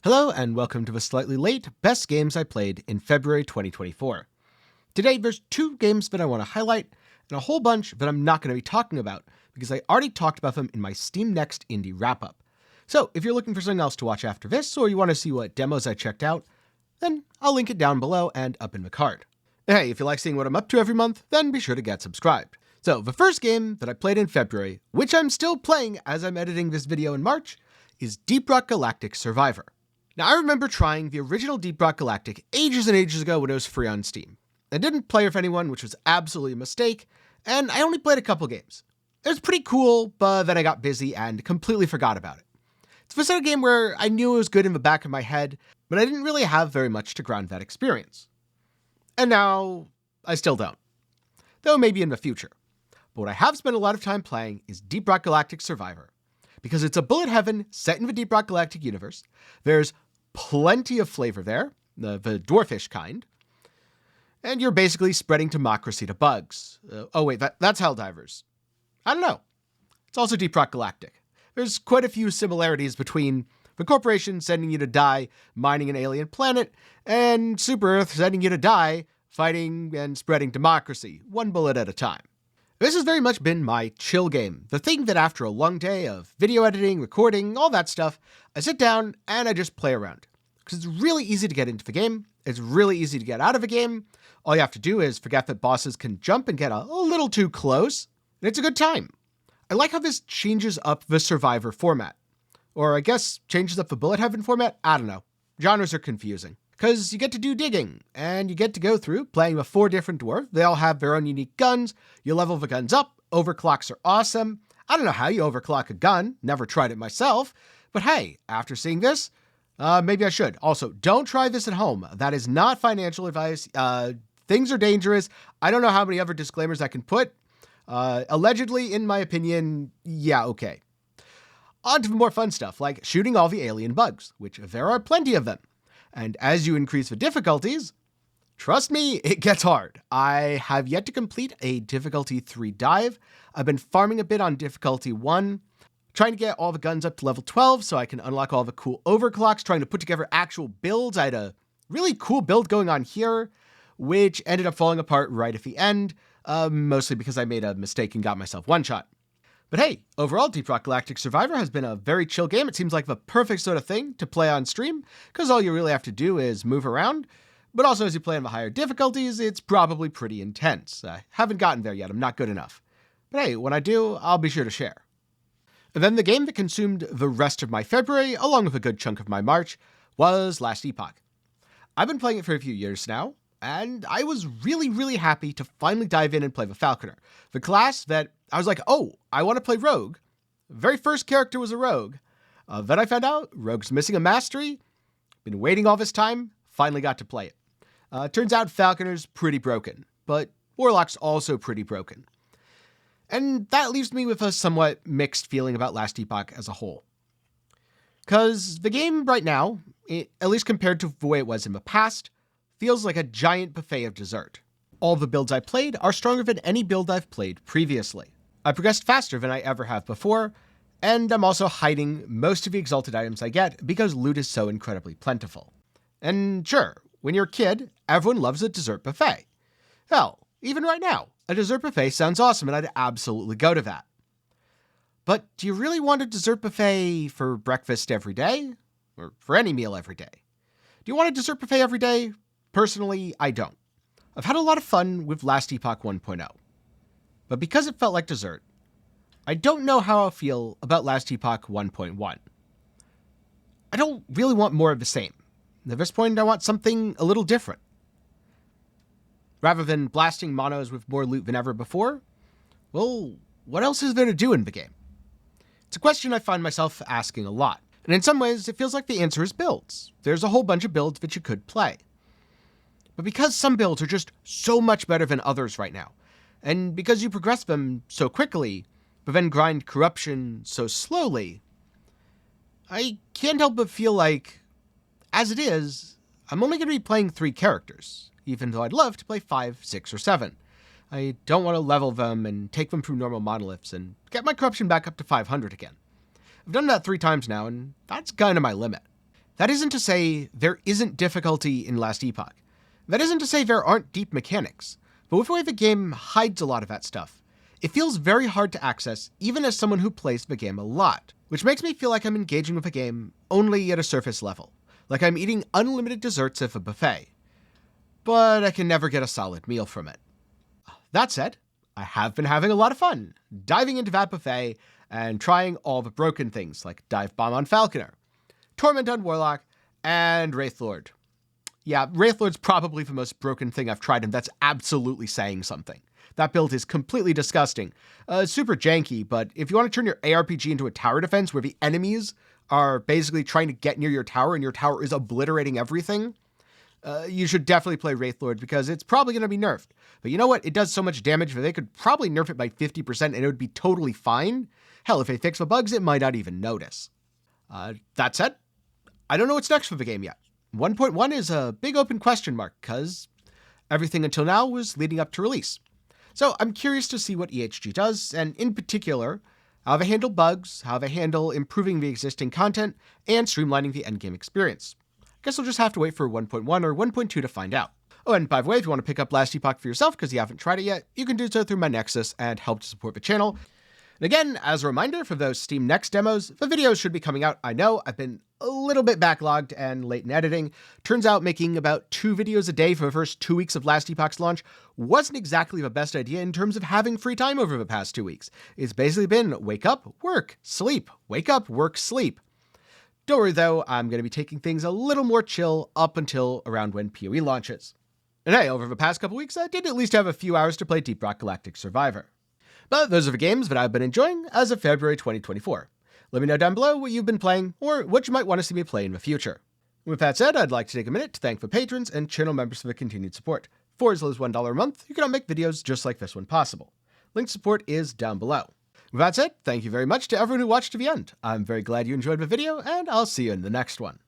Hello and welcome to a slightly late Best Games I Played in February 2024. Today there's two games that I want to highlight and a whole bunch that I'm not going to be talking about because I already talked about them in my Steam Next Indie Wrap-Up. So if you're looking for something else to watch after this or you want to see what demos I checked out, then I'll link it down below and up in the card. And hey, if you like seeing what I'm up to every month, then be sure to get subscribed. So the first game that I played in February, which I'm still playing as I'm editing this video in March, is Deep Rock Galactic Survivor. Now, I remember trying the original Deep Rock Galactic ages and ages ago when it was free on Steam. I didn't play with anyone, which was absolutely a mistake, and I only played a couple games. It was pretty cool, but then I got busy and completely forgot about it. It's the sort of game where I knew it was good in the back of my head, but I didn't really have very much to ground that experience. And now, I still don't. Though maybe in the future. But what I have spent a lot of time playing is Deep Rock Galactic Survivor. Because it's a bullet heaven set in the Deep Rock Galactic universe. There's plenty of flavor there, the dwarfish kind. And you're basically spreading democracy to bugs. That's Helldivers. I don't know. It's also Deep Rock Galactic. There's quite a few similarities between the corporation sending you to die mining an alien planet, and Super Earth sending you to die fighting and spreading democracy, one bullet at a time. This has very much been my chill game, the thing that after a long day of video editing, recording, all that stuff, I sit down and I just play around. Because it's really easy to get into the game, it's really easy to get out of a game, all you have to do is forget that bosses can jump and get a little too close, and it's a good time. I like how this changes up the Survivor format. Or I guess changes up the Bullet Heaven format? I don't know. Genres are confusing. Because you get to do digging, and you get to go through playing with 4 different dwarves. They all have their own unique guns. You level the guns up. Overclocks are awesome. I don't know how you overclock a gun. Never tried it myself. But hey, after seeing this, maybe I should. Also, don't try this at home. That is not financial advice. Things are dangerous. I don't know how many other disclaimers I can put. Allegedly, in my opinion, yeah, okay. On to the more fun stuff, like shooting all the alien bugs, which there are plenty of them. And as you increase the difficulties, trust me, it gets hard. I have yet to complete a difficulty 3 dive. I've been farming a bit on difficulty 1, trying to get all the guns up to level 12 so I can unlock all the cool overclocks, trying to put together actual builds. I had a really cool build going on here, which ended up falling apart right at the end, mostly because I made a mistake and got myself one-shot. But hey, overall, Deep Rock Galactic Survivor has been a very chill game. It seems like the perfect sort of thing to play on stream, because all you really have to do is move around. But also, as you play on the higher difficulties, it's probably pretty intense. I haven't gotten there yet. I'm not good enough. But hey, when I do, I'll be sure to share. And then the game that consumed the rest of my February, along with a good chunk of my March, was Last Epoch. I've been playing it for a few years now, and I was really happy to finally dive in and play the Falconer, the class that I was like, oh, I want to play Rogue. The very first character was a Rogue. Then I found out Rogue's missing a mastery. Been waiting all this time, finally got to play it. Turns out Falconer's pretty broken, but Warlock's also pretty broken. And that leaves me with a somewhat mixed feeling about Last Epoch as a whole. Because the game right now, at least compared to the way it was in the past, feels like a giant buffet of dessert. All the builds I played are stronger than any build I've played previously. I progressed faster than I ever have before, and I'm also hiding most of the exalted items I get because loot is so incredibly plentiful. And sure, when you're a kid, everyone loves a dessert buffet. Hell, even right now, a dessert buffet sounds awesome and I'd absolutely go to that. But do you really want a dessert buffet for breakfast every day? Or for any meal every day? Do you want a dessert buffet every day? Personally, I don't. I've had a lot of fun with Last Epoch 1.0. But because it felt like dessert, I don't know how I'll feel about Last Epoch 1.1. I don't really want more of the same. At this point, I want something a little different. Rather than blasting monos with more loot than ever before, well, what else is there to do in the game? It's a question I find myself asking a lot. And in some ways, it feels like the answer is builds. There's a whole bunch of builds that you could play. But because some builds are just so much better than others right now, and because you progress them so quickly, but then grind corruption so slowly, I can't help but feel like, as it is, I'm only going to be playing 3 characters, even though I'd love to play 5, 6, or 7. I don't want to level them and take them through normal monoliths and get my corruption back up to 500 again. I've done that 3 times now, and that's kind of my limit. That isn't to say there isn't difficulty in Last Epoch. That isn't to say there aren't deep mechanics. But with the way the game hides a lot of that stuff, it feels very hard to access even as someone who plays the game a lot, which makes me feel like I'm engaging with a game only at a surface level, like I'm eating unlimited desserts at a buffet. But I can never get a solid meal from it. That said, I have been having a lot of fun diving into that buffet and trying all the broken things like Dive Bomb on Falconer, Torment on Warlock, and Wraithlord. Yeah, Wraithlord's probably the most broken thing I've tried, and that's absolutely saying something. That build is completely disgusting. Super janky, but if you want to turn your ARPG into a tower defense where the enemies are basically trying to get near your tower and your tower is obliterating everything, you should definitely play Wraithlord because it's probably going to be nerfed. But you know what? It does so much damage that they could probably nerf it by 50% and it would be totally fine. Hell, if they fix the bugs, it might not even notice. That said, I don't know what's next for the game yet. 1.1 is a big open question mark because everything until now was leading up to release. So I'm curious to see what EHG does, and in particular, how they handle bugs, how they handle improving the existing content, and streamlining the endgame experience. I guess we'll just have to wait for 1.1 or 1.2 to find out. Oh, and by the way, if you want to pick up Last Epoch for yourself because you haven't tried it yet, you can do so through my Nexus and help to support the channel. And again, as a reminder for those Steam Next demos, the videos should be coming out. I know I've been a little bit backlogged and late in editing. Turns out making about 2 videos a day for the first 2 weeks of Last Epoch's launch wasn't exactly the best idea in terms of having free time over the past 2 weeks. It's basically been wake up, work, sleep, wake up, work, sleep. Don't worry though, I'm going to be taking things a little more chill up until around when PoE launches. And hey, over the past couple weeks, I did at least have a few hours to play Deep Rock Galactic Survivor. But those are the games that I've been enjoying as of February 2024. Let me know down below what you've been playing or what you might want to see me play in the future. With that said, I'd like to take a minute to thank the patrons and channel members for the continued support. For as low as $1 a month, you can all make videos just like this one possible. Link to support is down below. With that said, thank you very much to everyone who watched to the end. I'm very glad you enjoyed the video, and I'll see you in the next one.